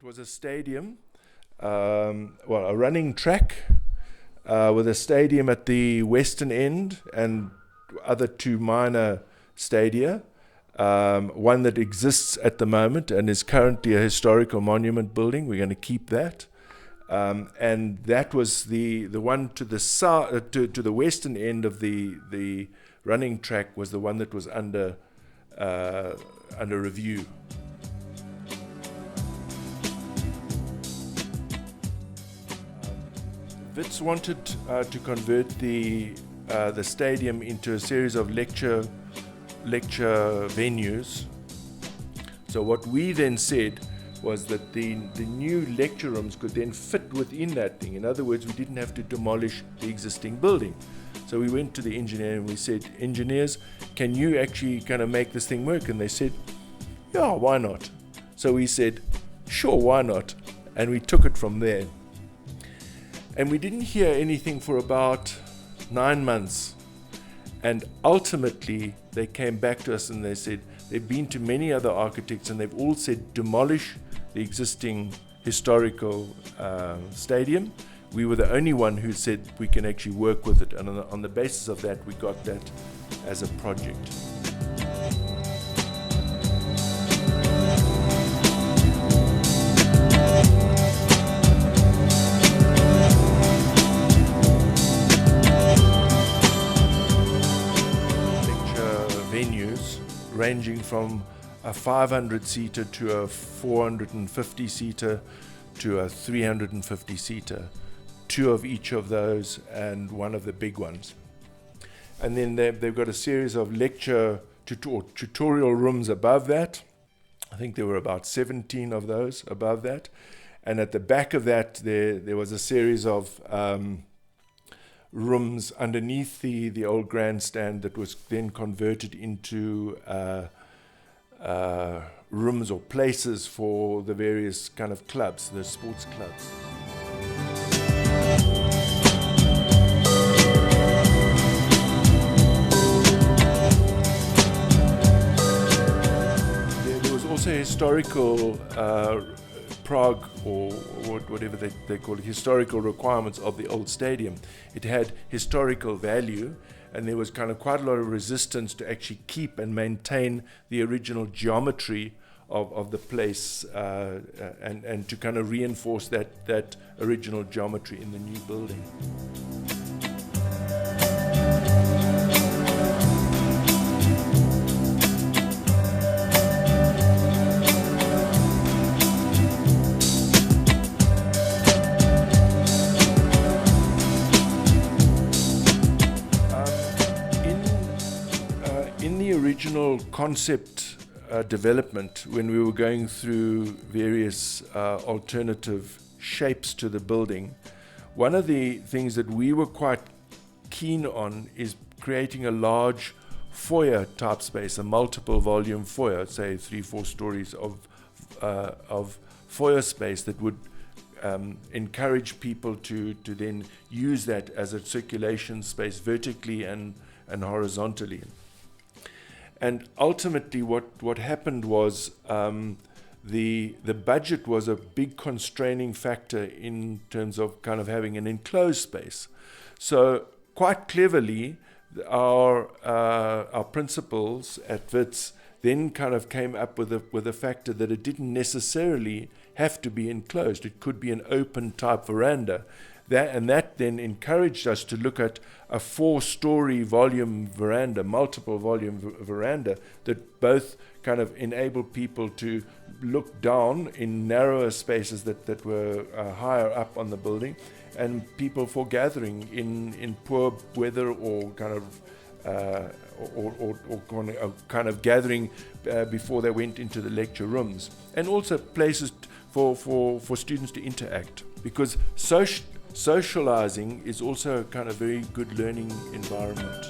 was a stadium, a running track with a stadium at the western end and other two minor stadia. One that exists at the moment and is currently a historical monument building. We're going to keep that. And that was the one to the south, to the western end of the running track was the one that was under review. Wits wanted to convert the stadium into a series of lecture venues. So what we then said was that the new lecture rooms could then fit within that thing. In other words, we didn't have to demolish the existing building. So we went to the engineer and we said, engineers, can you actually kind of make this thing work? And they said, yeah, why not? So we said, sure, why not? And we took it from there. And we didn't hear anything for about 9 months. And ultimately, they came back to us and they said, they've been to many other architects and they've all said, demolish the existing historical stadium. We were the only one who said we can actually work with it. And on the basis of that, we got that as a project. Venues ranging from a 500-seater to a 450-seater to a 350-seater, 2 of each of those and one of the big ones. And then they've got a series of lecture tutorial rooms above that. I think there were about 17 of those above that. And at the back of that, there was a series of rooms underneath the old grandstand that was then converted into rooms or places for the various kind of clubs, the sports clubs. There was also historical Prague or whatever they call it, historical requirements of the old stadium. It had historical value, and there was kind of quite a lot of resistance to actually keep and maintain the original geometry of the place and to kind of reinforce that original geometry in the new building. Original concept development, when we were going through various alternative shapes to the building, one of the things that we were quite keen on is creating a large foyer type space, a multiple volume foyer, say 3-4 stories of foyer space that would encourage people to then use that as a circulation space vertically and horizontally. And ultimately what happened was the budget was a big constraining factor in terms of kind of having an enclosed space. So quite cleverly, our principals at Wits then kind of came up with a factor that it didn't necessarily have to be enclosed. It could be an open type veranda. That then encouraged us to look at a 4-story volume veranda, multiple volume veranda, that both kind of enabled people to look down in narrower spaces that were higher up on the building, and people for gathering in poor weather or kind of gathering before they went into the lecture rooms, and also places for students to interact, because socializing is also a kind of very good learning environment.